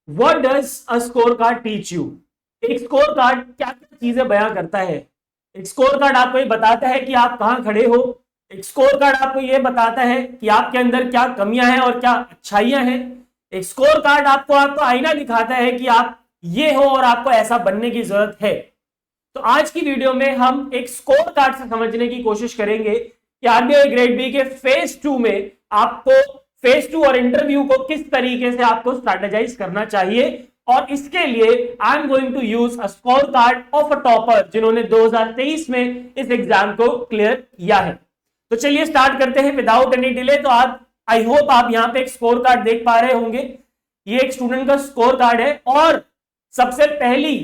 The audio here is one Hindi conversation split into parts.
What does a score card teach you? एक स्कोर कार्ड क्या क्या चीजें बयां करता है? एक स्कोर कार्ड आपको ये बताता है कि आप कहां खड़े हो। एक स्कोर कार्ड आपको ये बताता है कि आपके अंदर क्या कमियां हैं और क्या अच्छाइयां हैं। एक स्कोर कार्ड आपको आपको आईना दिखाता है कि आप ये हो और आपको ऐसा बनने की जरूरत है। तो आज की वीडियो में हम एक स्कोर कार्ड से समझने की कोशिश करेंगे कि आरबीआई ग्रेड बी के फेज 2 में आपको फेज 2 और इंटरव्यू को किस तरीके से आपको स्ट्रेटेजाइज करना चाहिए। और इसके लिए I am going to use a score card of a topper जिन्होंने 2023 में इस एग्जाम को क्लियर किया है। तो चलिए स्टार्ट करते हैं विदाउट एनी डिले। तो आप आई होप आप यहां पे एक स्कोर कार्ड देख पा रहे होंगे। ये एक स्टूडेंट का स्कोर कार्ड है और सबसे पहली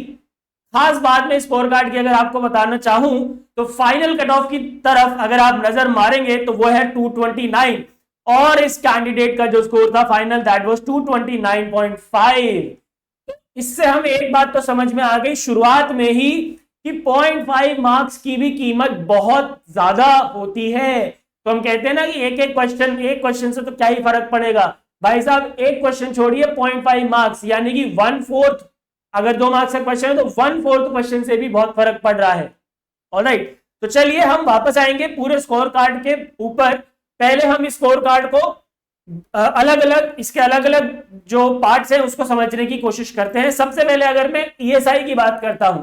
खास बात में स्कोर कार्ड की अगर आपको बताना चाहूं तो फाइनल कट ऑफ की तरफ अगर आप नजर मारेंगे तो वो है 229 और इस कैंडिडेट का जो स्कोर था फाइनल दैट वाज 229.5। इससे हम एक बात तो समझ में आ गई शुरुआत में ही कि 0.5 मार्क्स की भी कीमत बहुत ज्यादा होती है। तो हम कहते हैं ना कि एक क्वेश्चन से तो क्या ही फर्क पड़ेगा भाई साहब। एक क्वेश्चन छोड़िए 0.5 मार्क्स यानी कि 1/4, अगर 2 मार्क्स का क्वेश्चन है तो 1/4 क्वेश्चन से भी बहुत फर्क पड़ रहा है। ऑलराइट, तो चलिए हम वापस आएंगे पूरे स्कोर कार्ड के ऊपर। पहले हम इस स्कोर कार्ड को अलग अलग इसके अलग अलग जो पार्ट्स हैं उसको समझने की कोशिश करते हैं। सबसे पहले अगर मैं ईएसआई की बात करता हूं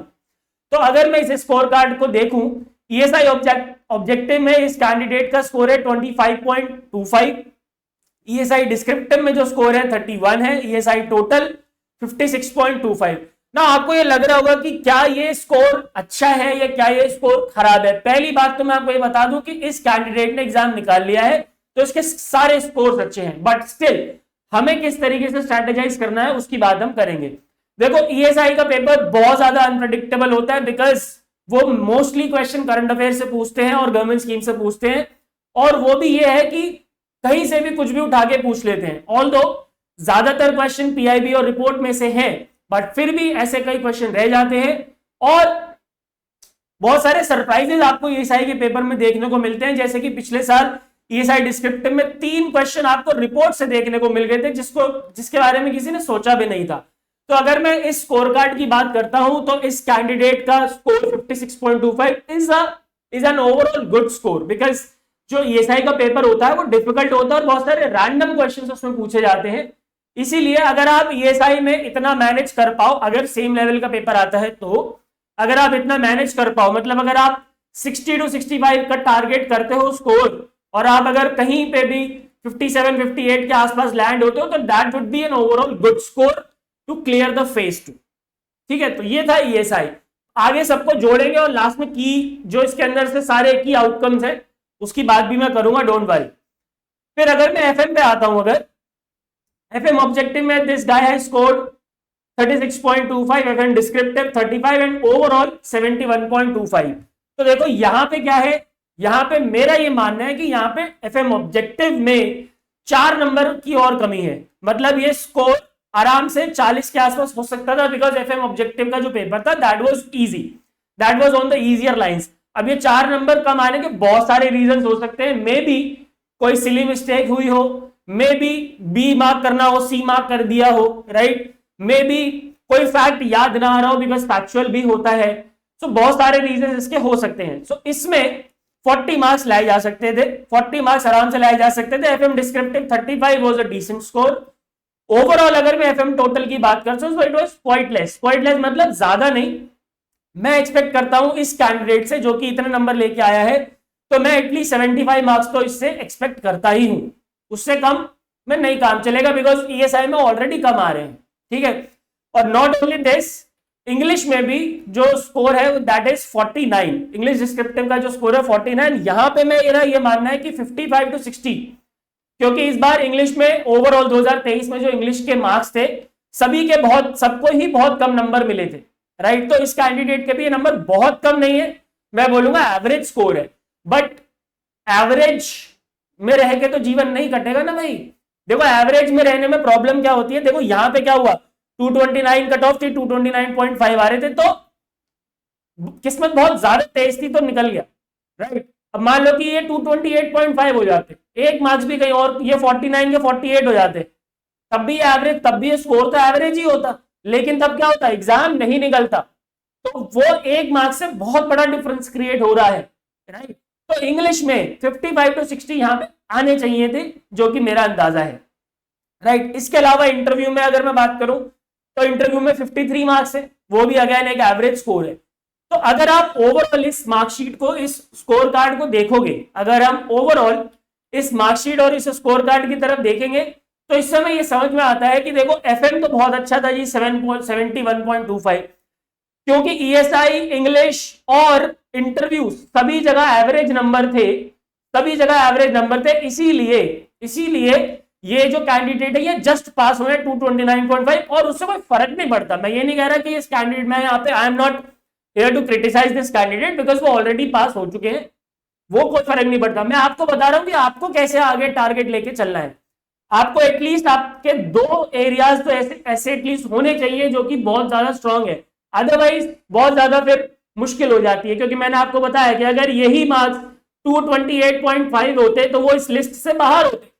तो अगर मैं इस स्कोर कार्ड को देखूं, ईएसआई ऑब्जेक्टिव में इस कैंडिडेट का स्कोर है 25.25। ईएसआई डिस्क्रिप्टिव में जो स्कोर है 31 है। ESI total 56.25। ना आपको ये लग रहा होगा कि क्या ये स्कोर अच्छा है या क्या ये स्कोर खराब है। पहली बात तो मैं आपको ये बता दूं कि इस कैंडिडेट ने एग्जाम निकाल लिया है तो इसके सारे स्कोर्स अच्छे हैं, बट स्टिल हमें किस तरीके से स्ट्रेटेजाइज करना है उसकी बात हम करेंगे। देखो ईएसआई का पेपर बहुत ज्यादा अनप्रेडिक्टेबल होता है बिकॉज वो मोस्टली क्वेश्चन करंट अफेयर से पूछते हैं और गवर्नमेंट स्कीम से पूछते हैं। और वो भी ये है कि कहीं से भी कुछ भी उठा के पूछ लेते हैं। ऑल्दो ज्यादातर क्वेश्चन पीआईबी और रिपोर्ट में से हैं, बट फिर भी ऐसे कई क्वेश्चन रह जाते हैं और बहुत सारे सरप्राइजेस आपको ईएसआई के पेपर में देखने को मिलते हैं। जैसे कि पिछले साल ईएसआई डिस्क्रिप्टिव में 3 क्वेश्चन आपको रिपोर्ट से देखने को मिल गए थे जिसके बारे में किसी ने सोचा भी नहीं था। तो अगर मैं इस स्कोर कार्ड की बात करता हूं तो इस कैंडिडेट का score 56.25 is an overall good score because जो ईएसआई का पेपर होता है वो डिफिकल्ट होता है और बहुत सारे रैंडम क्वेश्चन उसमें पूछे जाते हैं। इसीलिए अगर आप ईएसआई में इतना मैनेज कर पाओ, अगर सेम लेवल का पेपर आता है तो अगर आप इतना मैनेज कर पाओ, मतलब अगर आप 60 to 65 का टारगेट करते हो स्कोर और आप अगर कहीं पे भी 57-58 के आसपास लैंड होते हो तो that would be an overall good score to clear the phase 2। ठीक है, तो ये था ईएसआई। आगे सबको जोड़ेंगे और लास्ट में की जो इसके अंदर से सारे की आउटकम्स है उसकी बात भी मैं करूंगा, डोंट वरी। फिर अगर मैं एफएम पे आता हूं, अगर एफएम ऑब्जेक्टिव में this guy has scored 36.25, FM descriptive 35 and overall 71.25। तो देखो यहां पे क्या है, यहां पे मेरा ये मानना है कि यहां पे एफएम ऑब्जेक्टिव में 4 नंबर की और कमी है। मतलब ये स्कोर आराम से 40 के आसपास हो सकता था बिकॉज एफएम ऑब्जेक्टिव का जो पेपर था that was easy, that was on the easier lines. अब ये 4 नंबर कम आने के बहुत सारे रीजन हो सकते हैं। मे बी कोई सिली मिस्टेक हुई हो, मे बी बी मार्क करना हो सी मार्क कर दिया हो, राइट। मे बी कोई फैक्ट याद ना आ रहा हो बिकॉज फैक्चुअल भी होता है। सो बहुत सारे रीजन इसके हो सकते हैं। सो इसमें 40 मार्क्स लाए जा सकते थे, 40 मार्क्स आराम से लाए जा सकते थे। FM descriptive 35 was a decent score. Overall अगर मैं एफएम टोटल की बात करता हूं तो इट वाज क्वाइट लेस मतलब ज्यादा नहीं। मैं एक्सपेक्ट करता हूं इस कैंडिडेट से जो कि इतने नंबर लेके आया है तो मैं एटलीस्ट 75 मार्क्स तो इससे एक्सपेक्ट करता ही हूं। उससे कम में नहीं काम चलेगा बिकॉज ईएसआई में ऑलरेडी कम आ रहे हैं। ठीक है, और नॉट ओनली दिस, इंग्लिश में भी जो स्कोर है दैट इज 49। इंग्लिश डिस्क्रिप्टिव का जो स्कोर है 49। यहां पे मेरा ये मानना है कि 55 to 60, क्योंकि इस बार इंग्लिश में ओवरऑल 2023 में जो इंग्लिश के मार्क्स थे सभी के सबको ही बहुत कम नंबर मिले थे, राइट। तो इस कैंडिडेट के भी ये नंबर बहुत कम नहीं है, मैं बोलूंगा एवरेज स्कोर है। बट एवरेज में रह के तो जीवन नहीं कटेगा ना भाई। देखो एवरेज में रहने में प्रॉब्लम क्या होती है, देखो यहां पे क्या हुआ 229 कट ऑफ थी, 229.5 आ रहे थे तो किस्मत बहुत ज्यादा तेज थी तो निकल गया, राइट। अब मान लो कि ये 228.5 हो जाते, 1 मार्क्स भी कहीं और ये 49 के 48 हो जाते तब भी एवरेज, तब भी स्कोर तो एवरेज ही होता, लेकिन तब क्या होता, एग्जाम नहीं निकलता। तो वो 1 मार्क्स से बहुत बड़ा डिफरेंस क्रिएट हो रहा है, राइट। तो इंग्लिश में 55 to 60 यहां पे आने चाहिए थे, जो कि मेरा अंदाजा है, राइट। इसके अलावा इंटरव्यू में अगर मैं बात करूं तो इंटरव्यू में 53 मार्क्स है, वो भी अगेन एक एवरेज स्कोर है। तो अगर आप ओवरऑल इस मार्कशीट को, इस स्कोर कार्ड को देखोगे, अगर हम ओवरऑल इस मार्कशीट और इस स्कोर कार्ड की तरफ देखेंगे तो इस समय ये समझ में आता है कि देखो एफएम तो बहुत अच्छा था जी, 71.25, क्योंकि ईएसआई, इंग्लिश और इंटरव्यू सभी जगह एवरेज नंबर थे, सभी जगह एवरेज नंबर थे। इसीलिए ये जो कैंडिडेट है ये जस्ट पास हुए 229.5, और उससे कोई फर्क नहीं पड़ता। मैं ये नहीं कह रहा कि इस कैंडिडेट में यहाँ पे I am not here to criticize this candidate because वो ऑलरेडी पास हो चुके हैं, वो कोई फर्क नहीं पड़ता। मैं आपको बता रहा हूं कि आपको कैसे आगे टारगेट लेके चलना है। आपको एटलीस्ट आपके 2 एरियाज तो ऐसे एटलीस्ट होने चाहिए जो कि बहुत ज्यादा स्ट्रांग है, अदरवाइज बहुत ज्यादा फिर मुश्किल हो जाती है। क्योंकि मैंने आपको बताया कि अगर यही मार्क्स 228.5 होते तो वो इस लिस्ट से बाहर होते,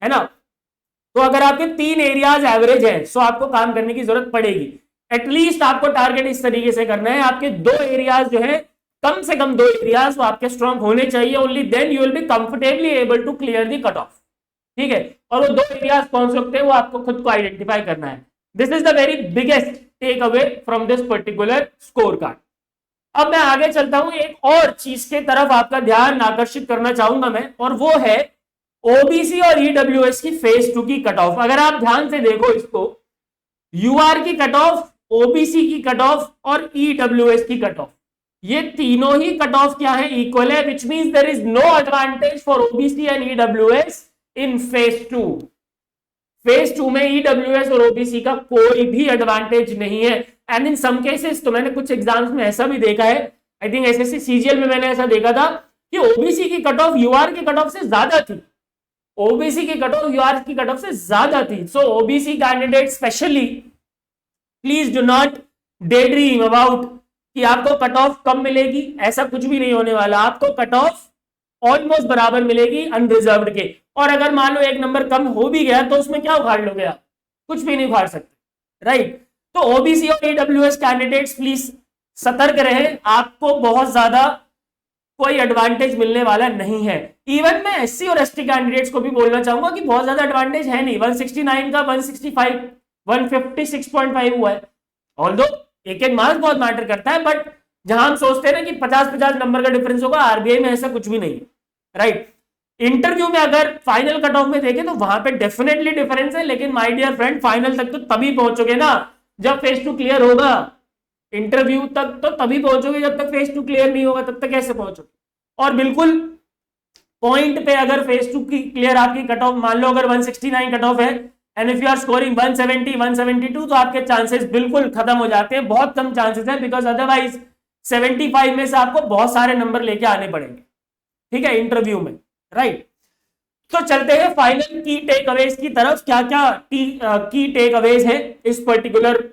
है ना। तो अगर आपके 3 एरियाज एवरेज है तो आपको काम करने की जरूरत पड़ेगी। एटलीस्ट आपको टारगेट इस तरीके से करना है, आपके 2 एरियाज जो है, कम से कम 2 एरियाज वो आपके स्ट्रांग होने चाहिए, only then you will be comfortably able to clear the cut off, ठीक है। और वो 2 एरियाज कौन से होते हैं वो आपको खुद को आइडेंटिफाई करना है। This is the very biggest take away from this particular score card. अब मैं आगे चलता हूं, एक और चीज के तरफ आपका ध्यान आकर्षित करना चाहूंगा मैं, और वो है ओबीसी और ईडब्ल्यूएस की फेज 2 की कट ऑफ। अगर आप ध्यान से देखो इसको, यूआर की कट ऑफ, ओबीसी की कट ऑफ और ईडब्ल्यूएस की कट ऑफ, ये तीनों ही कट ऑफ क्या है, इक्वल है, which means there is no advantage for OBC and EWS in phase 2। Phase 2 में ईडब्ल्यूएस और ओबीसी का कोई भी एडवांटेज नहीं है। एंड इन सम केसेस, तो मैंने कुछ एग्जाम्स में ऐसा भी देखा है, आई थिंक एसएससी सीजीएल में मैंने ऐसा देखा था कि ओबीसी की कट ऑफ यूआर की कट ऑफ से ज्यादा थी, ओबीसी की कट ऑफ यूआर की कट ऑफ से ज्यादा थी। So OBC candidate specially please do not daydream about कि आपको कट ऑफ कम मिलेगी, ऐसा कुछ भी नहीं होने वाला। आपको कट ऑफ ऑलमोस्ट बराबर मिलेगी अनरिजर्व्ड के, और अगर मान लो 1 नंबर कम हो भी गया तो उसमें क्या उखाड़ लोगे आप, कुछ भी नहीं उखाड़ सकते, राइट। तो ओबीसी और ईडब्ल्यूएस कैंडिडेट्स प्लीज सतर्क रहे, आपको बहुत ज्यादा कोई एडवांटेज मिलने वाला नहीं है। इवन मैं एससी और एसटी कैंडिडेट्स को भी बोलना चाहूंगा कि बहुत ज्यादा एडवांटेज है नहीं, 169 का 165 156.5 हुआ है। ऑल्दो एक मार्क्स बहुत मैटर करता है, बट जहां हम सोचते हैं ना कि 50-50 नंबर का डिफरेंस होगा, आरबीआई में ऐसा कुछ भी नहीं है, राइट। इंटरव्यू में अगर फाइनल कट ऑफ में देखें तो वहां पे डेफिनेटली डिफरेंस है, लेकिन माय डियर फ्रेंड फाइनल तक तो तभी पहुंचोगे ना जब फेज 2 क्लियर होगा। इंटरव्यू तक तो तभी पहुंचोगे, जब तक फेज 2 क्लियर नहीं होगा तब तक कैसे पहुंचोगे। और बिल्कुल पॉइंट पे अगर फेज 2 की क्लियर आपकी कट ऑफ, मान लो अगर 169 कट ऑफ है and if you are scoring 170 172, तो आपके चांसेस बिल्कुल खत्म हो जाते हैं, बहुत कम चांसेस है, बिकॉज अदरवाइज 75 में से आपको बहुत सारे नंबर लेके आने पड़ेंगे, ठीक है, इंटरव्यू में, राइट। तो चलते हैं फाइनल की टेक अवेज की तरफ। क्या क्या की टेक अवेज है इस पर्टिकुलर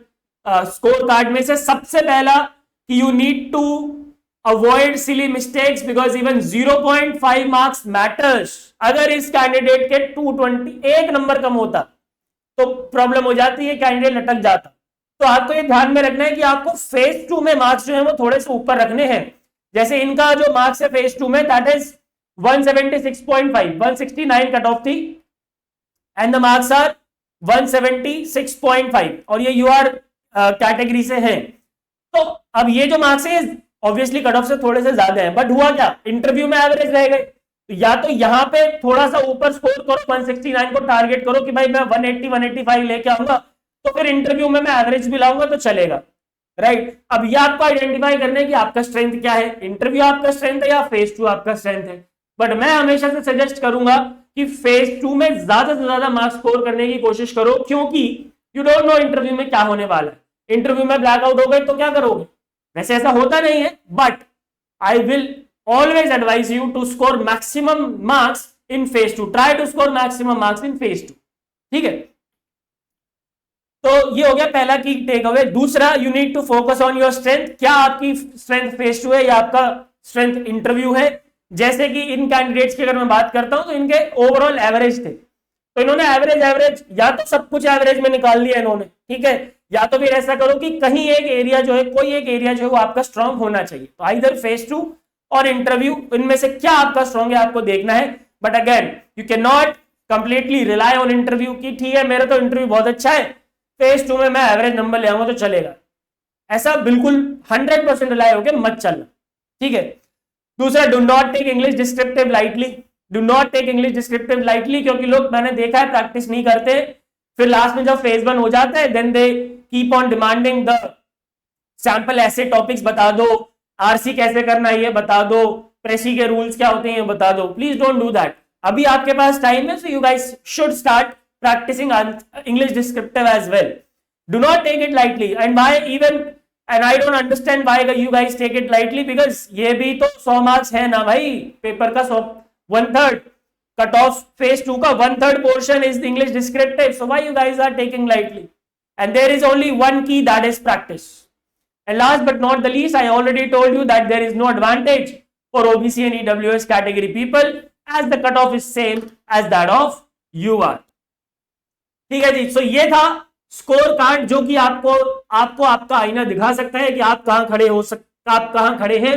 स्कोर कार्ड में से। सबसे पहला कि you need to avoid silly mistakes because even 0.5 marks matters. अगर इस कैंडिडेट के 221 नंबर कम होता तो प्रॉब्लम हो जाती है, कैंडिडेट लटक जाता। तो आपको ये ध्यान में रखना है कि आपको फेज 2 में मार्क्स जो है वो थोड़े से ऊपर रखने हैं। जैसे इनका जो मार्क्स है फेज 2 में, दैट इज 176.5, 169 कट ऑफ थी एंड द मार्क्स आर 176.5, और ये यूआर कैटेगरी से है। तो अब ये जो मार्क्स है ऑब्वियसली कट ऑफ से थोड़े से ज्यादा है, बट हुआ क्या, इंटरव्यू में एवरेज रह गए। तो या तो यहां पे थोड़ा सा ऊपर स्कोर करो, 169 को टारगेट करो कि भाई मैं 180 185 लेके आऊंगा, तो फिर इंटरव्यू में मैं एवरेज भी लाऊंगा तो चलेगा, राइट। अब ये आपको आइडेंटिफाई करना है कि आपका स्ट्रेंथ क्या है, इंटरव्यू आपका स्ट्रेंथ है या फेज 2 आपका स्ट्रेंथ है। बट मैं हमेशा से सजेस्ट करूंगा कि फेज 2 में ज्यादा से ज्यादा मार्क्स स्कोर करने की कोशिश करो, क्योंकि यू डोंट नो इंटरव्यू में क्या होने वाला है। इंटरव्यू में ब्लैकआउट हो गए तो क्या करोगे, वैसे ऐसा होता नहीं है, but I will always advise you to score maximum marks in phase 2. Try to score maximum marks in phase 2. ठीक है, तो ये हो गया पहला की टेक अवे। दूसरा, you need to focus on your strength. क्या आपकी स्ट्रेंथ फेज 2 है या आपका स्ट्रेंथ इंटरव्यू है। जैसे कि इन कैंडिडेट्स की अगर मैं बात करता हूं तो इनके ओवरऑल एवरेज थे तो इन्होंने एवरेज एवरेज या तो सब कुछ एवरेज में निकाल लिया इन्होंने, ठीक है, या तो फिर ऐसा करो कि कहीं एक एरिया जो है, कोई एक एरिया जो है वो आपका स्ट्रांग होना चाहिए। तो आइदर फेज 2 और इंटरव्यू, इनमें से क्या आपका स्ट्रांग है आपको देखना है। But again you can not completely rely on interview की ठीक है मेरा तो इंटरव्यू बहुत अच्छा है, फेज 2 में मैं एवरेज नंबर ले आऊंगा तो चलेगा, ऐसा बिल्कुल 100% रिलाई होकर मत चलना, ठीक है। दूसरा, do not take English descriptive lightly, do not take English descriptive lightly, क्योंकि लोग मैंने देखा है प्रैक्टिस नहीं करते, फिर लास्ट में जब फेज 1 हो जाता है then they keep on demanding the sample ऐसे टॉपिक्स बता दो, आरसी कैसे करना है ये बता दो, प्रेसी के रूल्स क्या होते हैं ये बता दो। प्लीज डोंट डू दैट, अभी आपके पास टाइम है, so you guys should start practicing English descriptive as well. Do not take it lightly. And why even, and I don't understand why you guys take it lightly, because ये भी तो 100 मार्क्स है ना भाई, पेपर का 1/3 कट ऑफ फेज 2 का 1/3 portion is English descriptive. So why you guys are taking lightly? And there is only one key, that is practice. And last but not the least, I already told you that there is no advantage for OBC and EWS category people, as the cutoff is same as that of UR. ठीक है जी। सो ये था स्कोर कार्ड जो कि आपको आपका आईना दिखा सकता है कि आप कहां खड़े आप कहां खड़े हैं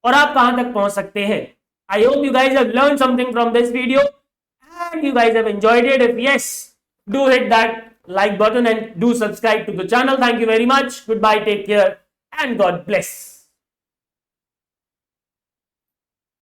और आप कहां तक पहुंच सकते हैं। I hope you guys have learn something from this video and you guys have enjoyed it. If yes, do hit that like button and do subscribe to the channel. Thank you very much. Goodbye, take care and God bless.